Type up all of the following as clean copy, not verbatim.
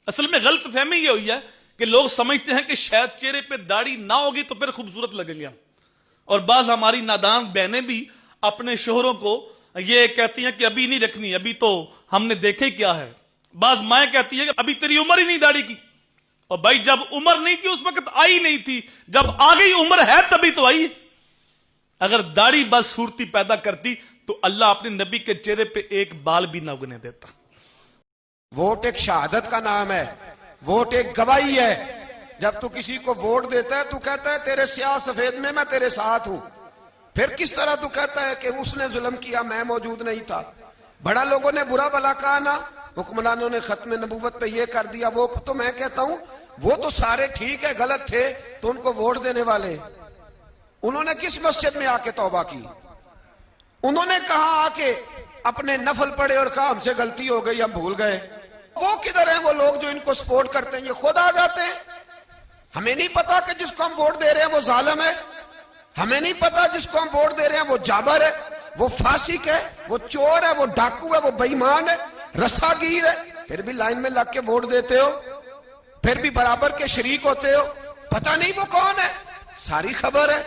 اصل میں غلط فہمی یہ ہوئی ہے کہ لوگ سمجھتے ہیں کہ شاید چہرے پہ داڑھی نہ ہوگی تو پھر خوبصورت لگیں گے ہم. اور بعض ہماری نادان بہنیں بھی اپنے شوہروں کو یہ کہتی ہیں کہ ابھی نہیں رکھنی, ابھی تو ہم نے دیکھے کیا ہے. بعض مائیں کہتی ہیں کہ ابھی تیری عمر ہی نہیں داڑھی کی. اور بھائی جب عمر نہیں تھی اس وقت آئی نہیں تھی, جب آ گئی عمر ہے تبھی تو آئی. اگر داڑھی بدصورتی پیدا کرتی تو اللہ اپنے نبی کے چہرے پہ ایک بال بھی نہ اگنے دیتا. ووٹ ایک شہادت کا نام ہے, ووٹ ایک گواہی ہے. جب تو کسی کو ووٹ دیتا ہے تو کہتا ہے تیرے سیاہ سفید میں میں تیرے ساتھ ہوں. پھر کس طرح تو کہتا ہے کہ اس نے ظلم کیا میں موجود نہیں تھا. بڑا لوگوں نے برا بلا کہا نا, حکمرانوں نے ختم نبوت پہ یہ کر دیا, وہ تو میں کہتا ہوں وہ تو سارے ٹھیک ہے, غلط تھے تو ان کو ووٹ دینے والے انہوں نے کس مسجد میں آ کے توبہ کی؟ انہوں نے کہا آ کے اپنے نفل پڑھے اور کہا ہم سے غلطی ہو گئی ہم بھول گئے. وہ کدھر ہیں وہ لوگ جو ان کو سپورٹ کرتے ہیں؟ یہ خود آ جاتے ہیں. ہمیں نہیں پتا کہ جس کو ہم ووٹ دے رہے ہیں وہ ظالم ہے, ہمیں نہیں پتا جس کو ہم ووٹ دے رہے ہیں وہ جابر ہے, وہ فاسق ہے, وہ چور ہے, وہ ڈاکو ہے, وہ بے ایمان ہے, رسا گیر ہے. پھر بھی لائن میں لگ کے ووٹ دیتے ہو, پھر بھی برابر کے شریک ہوتے ہو. پتہ نہیں وہ کون ہے, ساری خبر ہے.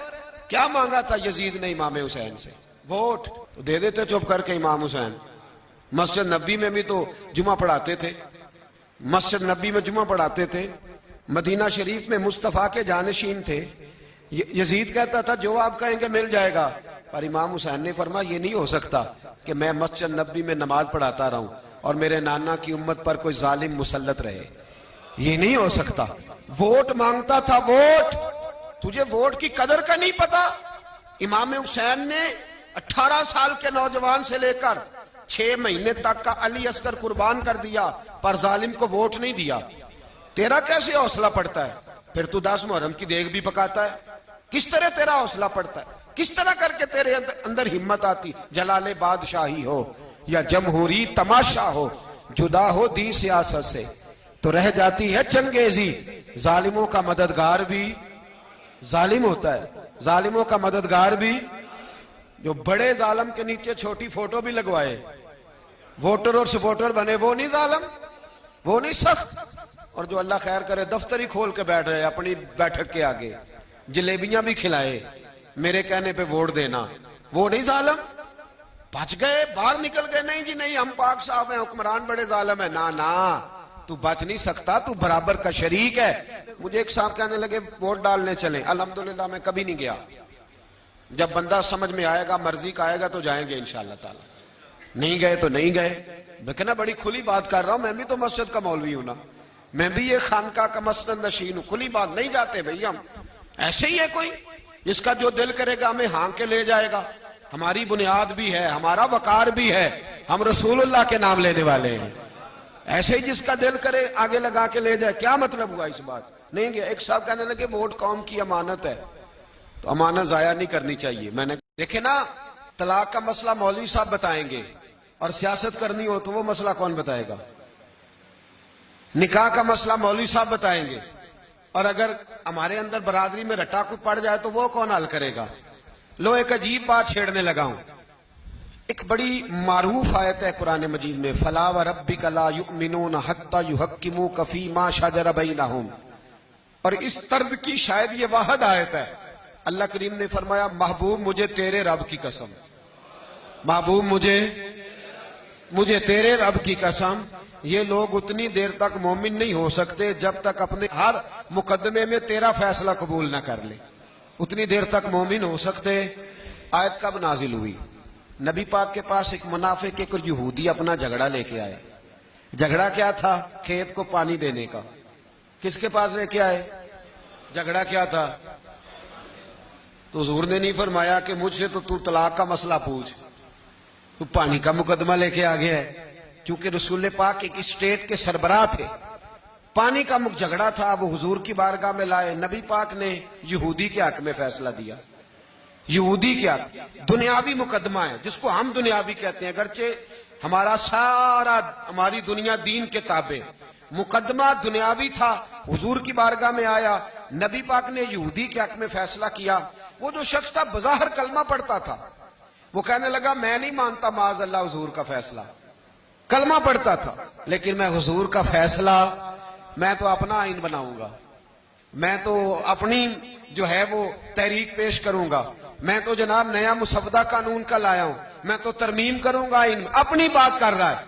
کیا مانگا تھا یزید نے امام حسین سے؟ ووٹ. تو دے دیتے چپ کر کے امام حسین. مسجد نبی میں بھی تو جمعہ پڑھاتے تھے, مسجد نبی میں جمعہ پڑھاتے تھے, مدینہ شریف میں مصطفیٰ کے جانشین تھے. یزید کہتا تھا جو آپ کہیں گے مل جائے گا, پر امام حسین نے فرمایا یہ نہیں ہو سکتا کہ میں مسجد نبی میں نماز پڑھاتا رہوں اور میرے نانا کی امت پر کوئی ظالم مسلط رہے, یہ نہیں ہو سکتا. ووٹ مانگتا تھا, ووٹ. تجھے ووٹ کی قدر کا نہیں پتا؟ امام حسین نے 18 سال کے نوجوان سے لے کر 6 مہینے تک کا علی اصغر قربان کر دیا, پر ظالم کو ووٹ نہیں دیا. تیرا کیسے حوصلہ پڑتا ہے؟ پھر تو 10 محرم کی دیگ بھی پکاتا ہے. کس طرح تیرا حوصلہ پڑتا ہے؟ کس طرح کر کے تیرے اندر ہمت آتی؟ جلال بادشاہی ہو یا جمہوری تماشا ہو, جدا ہو دین سیاست سے تو رہ جاتی ہے چنگیزی. ظالموں کا مددگار بھی ظالم ہوتا ہے, ظالموں کا مددگار بھی. جو بڑے ظالم کے نیچے چھوٹی فوٹو بھی لگوائے, ووٹر اور سپورٹر بنے, وہ نہیں ظالم, وہ نہیں سخت. اور جو اللہ خیر کرے دفتر ہی کھول کے بیٹھ رہے اپنی بیٹھک کے آگے, جلیبیاں بھی کھلائے میرے کہنے پہ ووٹ دینا, وہ نہیں ظالم. بچ گئے, باہر نکل گئے, نہیں جی نہیں ہم پاک صاحب ہیں, حکمران بڑے ظالم ہیں. نا تو بچ نہیں سکتا, تو برابر کا شریک ہے. مجھے ایک صاحب کہنے لگے ووٹ ڈالنے چلیں. الحمدللہ میں کبھی نہیں گیا. جب بندہ سمجھ میں آئے گا, مرضی کا آئے گا تو جائیں گے انشاءاللہ تعالی. نہیں گئے تو نہیں گئے. میں کہنا بڑی کھلی بات کر رہا ہوں, میں بھی تو مسجد کا مولوی ہوں نا, میں بھی یہ خانقاہ کا مسند نشین ہوں. کھلی بات نہیں جاتے بھئی ہم. ایسے ہی ہے کوئی جس کا جو دل کرے گا ہمیں ہانک کے لے جائے گا. ہماری بنیاد بھی ہے, ہمارا وقار بھی ہے, ہم رسول اللہ کے نام لینے والے ہیں. ایسے ہی جس کا دل کرے آگے لگا کے لے جائے. کیا مطلب ہوا اس بات؟ نہیں گیا. ایک صاحب کہنے لگے ووٹ قوم کی امانت ہے, تو امانت ضائع نہیں کرنی چاہیے. میں نے دیکھے نا, طلاق کا مسئلہ مولوی صاحب بتائیں گے, اور سیاست کرنی ہو تو وہ مسئلہ کون بتائے گا؟ نکاح کا مسئلہ مولوی صاحب بتائیں گے, اور اگر ہمارے اندر برادری میں رٹا کو پڑ جائے تو وہ کون حل کرے گا؟ لو ایک عجیب بات چھیڑنے لگا ہوں. ایک بڑی معروف آیت ہے قرآن مجید میں, فَلَا وَرَبِّكَ لَا يُؤْمِنُونَ حَتَّى يُحَكِّمُوكَ فِي مَا شَجَرَ بَيْنَهُمْ. اور اس طرز کی شاید یہ واحد آیت ہے. اللہ کریم نے فرمایا محبوب مجھے تیرے رب کی قسم, محبوب مجھے تیرے رب کی قسم, یہ لوگ اتنی دیر تک مومن نہیں ہو سکتے جب تک اپنے ہر مقدمے میں تیرا فیصلہ قبول نہ کر لے. اتنی دیر تک مومن ہو سکتے. آیت کب نازل ہوئی؟ نبی پاک کے پاس ایک منافق ایک یہودی اپنا جھگڑا لے کے آئے. جھگڑا کیا تھا؟ کھیت کو پانی دینے کا. کس کے پاس لے کے آئے؟ جھگڑا کیا تھا؟ تو حضور نے نہیں فرمایا کہ مجھ سے تو طلاق کا مسئلہ پوچھ, تو پانی کا مقدمہ لے کے آ گیا ہے. کیونکہ رسول پاک ایک اسٹیٹ کے سربراہ تھے, پانی کا جھگڑا تھا, وہ حضور کی بارگاہ میں لائے. نبی پاک نے یہودی کے حق میں فیصلہ دیا. یہودی کے حق, دنیاوی مقدمہ ہے جس کو ہم دنیاوی کہتے ہیں, اگرچہ ہماری دنیا دین کے تابع. مقدمہ دنیاوی تھا, حضور کی بارگاہ میں آیا, نبی پاک نے یہودی کے حق میں فیصلہ کیا. وہ جو شخص تھا بظاہر کلمہ پڑھتا تھا, وہ کہنے لگا میں نہیں مانتا معاذ اللہ حضور کا فیصلہ. کلمہ پڑھتا تھا لیکن میں حضور کا فیصلہ میں تو اپنا آئین بناؤں گا، میں تو اپنی جو ہے وہ تحریک پیش کروں گا، میں تو جناب نیا مسودہ قانون کا لایا ہوں، میں تو ترمیم کروں گا آئین، اپنی بات کر رہا ہے۔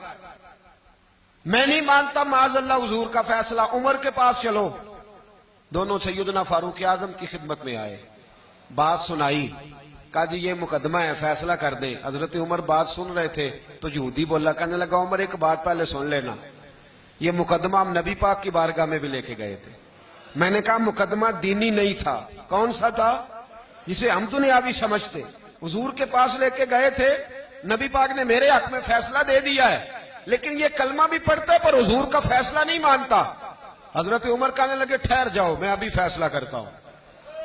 میں نہیں مانتا معاذ اللہ حضور کا فیصلہ، عمر کے پاس چلو۔ دونوں سیدنا فاروق اعظم کی خدمت میں آئے، بات سنائی، کہا جی یہ مقدمہ ہے، فیصلہ کر دیں۔ حضرت عمر بات سن رہے تھے تو یہودی بولا، کہنے لگا عمر ایک بات پہلے سن لینا، یہ مقدمہ ہم نبی پاک کی بارگاہ میں بھی لے کے گئے تھے۔ میں نے کہا مقدمہ دینی نہیں تھا، کون سا تھا؟ جسے ہم دنیاوی سمجھتے، حضور کے پاس لے کے گئے تھے، نبی پاک نے میرے حق میں فیصلہ دے دیا ہے، لیکن یہ کلمہ بھی پڑھتا ہے پر حضور کا فیصلہ نہیں مانتا۔ حضرت عمر کہنے لگے ٹھہر جاؤ، میں ابھی فیصلہ کرتا ہوں۔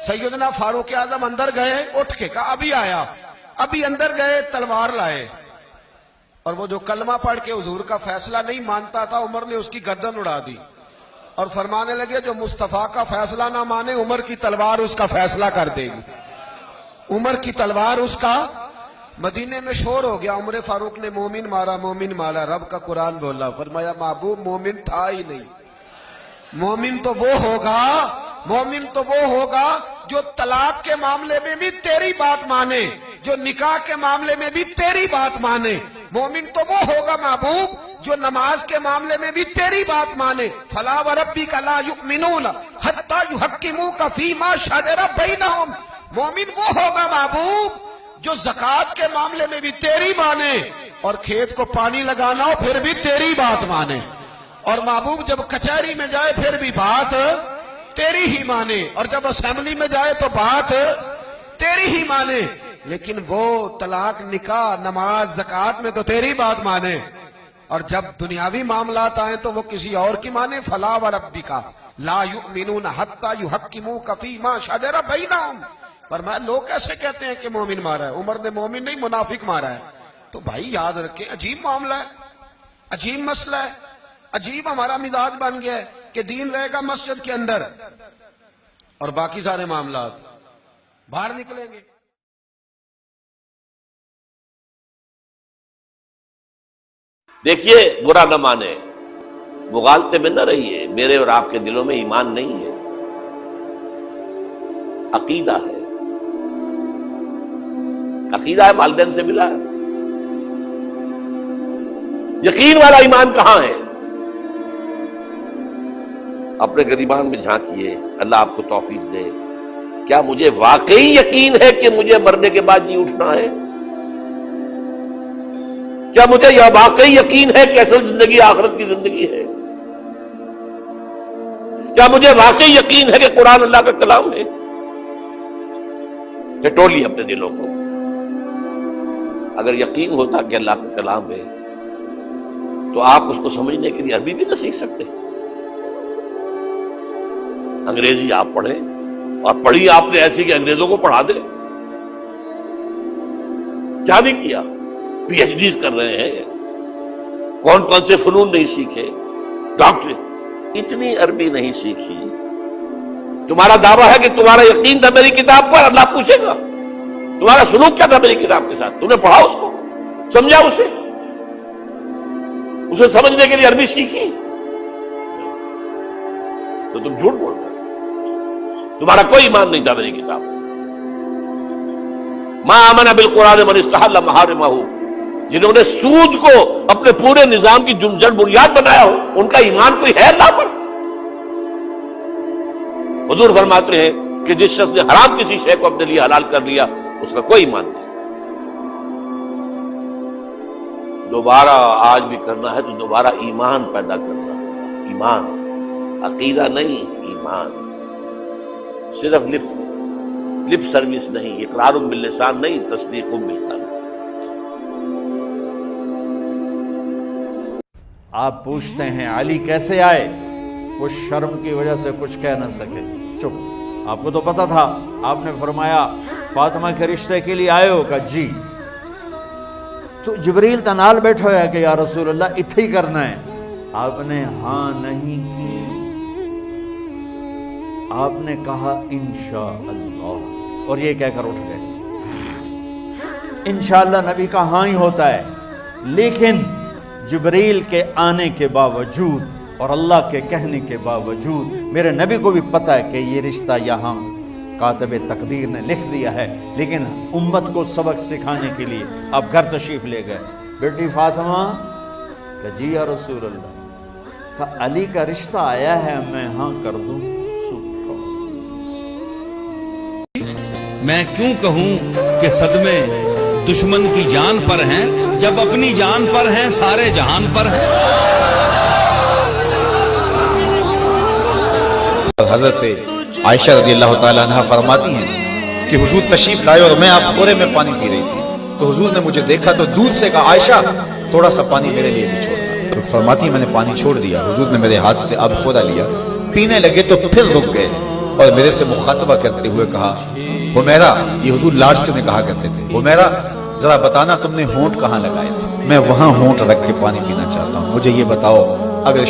سیدنا فاروق اعظم اندر گئے، اٹھ کے کہا ابھی آیا، ابھی اندر گئے، تلوار لائے، اور وہ جو کلمہ پڑھ کے حضور کا فیصلہ نہیں مانتا تھا، عمر نے اس کی گردن اڑا دی اور فرمانے لگے جو مصطفیٰ کا فیصلہ نہ مانے، عمر کی تلوار اس کا فیصلہ کر دے گی، عمر کی تلوار اس کا۔ مدینے میں شور ہو گیا، عمر فاروق نے مومن مارا، مومن مارا، رب کا قرآن بولا، فرمایا محبوب مومن تھا ہی نہیں، مومن تو وہ ہوگا، مومن تو وہ ہوگا جو طلاق کے معاملے میں بھی تیری بات مانے، جو نکاح کے معاملے میں بھی تیری بات مانے، مومن تو وہ ہوگا محبوب جو نماز کے معاملے میں بھی تیری بات مانے۔ فلا وربک لا یؤمنون حتی یحکموک فیما شجر بینہم، مومن وہ ہوگا محبوب جو زکوٰۃ کے معاملے میں بھی تیری مانے، اور کھیت کو پانی لگانا ہو پھر بھی تیری بات مانے، اور محبوب جب کچہری میں جائے پھر بھی بات تیری ہی مانے، اور جب اسمبلی میں جائے تو بات تیری ہی مانے، لیکن وہ طلاق، نکاح، نماز، زکوٰۃ میں تو تیری بات مانے، اور جب دنیاوی معاملات آئیں تو وہ کسی اور کی مانے۔ فلا وربک لا یؤمنون حتی یحکموک فیما شجر بینہم، فرمایا لوگ کیسے کہتے ہیں کہ مومن مارا ہے؟ عمر نے مومن نہیں منافق مارا ہے۔ تو بھائی یاد رکھیں، عجیب معاملہ ہے، عجیب مسئلہ ہے، عجیب ہمارا مزاج بن گیا ہے کہ دین رہے گا مسجد کے اندر اور باقی سارے معاملات باہر نکلیں گے۔ دیکھیے برا نہ مانے، مغالطے میں نہ رہیے، میرے اور آپ کے دلوں میں ایمان نہیں ہے، عقیدہ ہے، عقیدہ ہے، والدین سے ملا ہے، یقین والا ایمان کہاں ہے؟ اپنے گریبان میں جھانکیے، اللہ آپ کو توفیق دے۔ کیا مجھے واقعی یقین ہے کہ مجھے مرنے کے بعد نہیں اٹھنا ہے؟ کیا مجھے یہ واقعی یقین ہے کہ اصل زندگی آخرت کی زندگی ہے؟ کیا مجھے واقعی یقین ہے کہ قرآن اللہ کا کلام ہے؟ ٹٹولیے اپنے دلوں کو۔ اگر یقین ہوتا کہ اللہ کا کلام ہے تو آپ اس کو سمجھنے کے لیے عربی بھی نہ سیکھ سکتے، انگریزی آپ پڑھیں، اور پڑھی آپ نے ایسی کہ انگریزوں کو پڑھا دے، کیا نہیں کیا، پی ایچ ڈیز کر رہے ہیں، کون کون سے فنون نہیں سیکھے، ڈاکٹر، اتنی عربی نہیں سیکھی۔ تمہارا دعویٰ ہے کہ تمہارا یقین تھا میری کتاب پر، اللہ پوچھے گا تمہارا سلوک کیا تھا میری کتاب کے ساتھ، تم نے پڑھا اس کو، سمجھا اسے سمجھنے کے لیے عربی سیکھی؟ تو تم جھوٹ بول رہے ہو، تمہارا کوئی ایمان نہیں تھا میری کتاب۔ ما آمن بالقرآن من استحل محارمہ، جنہوں نے سود کو اپنے پورے نظام کی جڑ بنیاد بنایا ہو، ان کا ایمان کوئی ہے اللہ پر؟ حضور فرماتے ہیں کہ جس شخص نے حرام کسی شے کو اپنے لیے حلال کر لیا اس کا کوئی ایمان نہیں۔ دوبارہ آج بھی کرنا ہے تو دوبارہ ایمان پیدا کرنا ہے، ایمان، عقیدہ نہیں، ایمان، صرف لپ سروس نہیں، اقرار باللسان نہیں، تصدیق بالقلب۔ آپ پوچھتے ہیں علی کیسے آئے؟ وہ شرم کی وجہ سے کچھ کہہ نہ سکے، چپ۔ آپ کو تو پتا تھا، آپ نے فرمایا فاطمہ کے رشتے کے لیے آئے ہو؟ کہا جی۔ تو جبریل تنال بیٹھا ہوا ہے کہ یا رسول اللہ اتھے ہی کرنا ہے۔ آپ نے ہاں نہیں کی، آپ نے کہا انشاءاللہ، اور یہ کہہ کر اٹھ گئے۔ انشاءاللہ نبی کا ہاں ہی ہوتا ہے، لیکن جبریل کے آنے کے باوجود اور اللہ کے کہنے کے باوجود میرے نبی کو بھی پتہ ہے کہ یہ رشتہ یہاں کاتب تقدیر نے لکھ دیا ہے، لیکن امت کو سبق سکھانے کے لیے آپ گھر تشریف لے گئے. بیٹی فاطمہ کہ جی یا رسول اللہ، کہ علی کا رشتہ آیا ہے، میں ہاں کر دوں؟ میں کیوں کہوں کہ صدمے دشمن کی جان پر ہیں جب اپنی جان پر ہیں سارے جہان پر ہیں. حضرت عائشہ رضی اللہ تعالیٰ عنہ فرماتی ہیں کہ حضور تشریف لائے اور میں آپ کھورے میں پانی پی رہی تھی، تو حضور نے مجھے دیکھا تو دودھ سے کہا عائشہ تھوڑا سا پانی میرے لیے بھی چھوڑنا. تو فرماتی ہیں میں نے پانی چھوڑ دیا، حضور نے میرے ہاتھ سے اب کھورا لیا، پینے لگے تو پھر رک گئے اور میرے سے مخاطبہ کرتے ہوئے کہا حمیرہ، یہ حضور لاڈ سے کہا کرتے تھے، حمیرہ ذرا بتانا تم نے ہونٹ کہاں لگائے تھے، میں وہاں ہونٹ رکھ کے پانی پینا چاہتا ہوں، مجھے یہ بتاؤ. اگر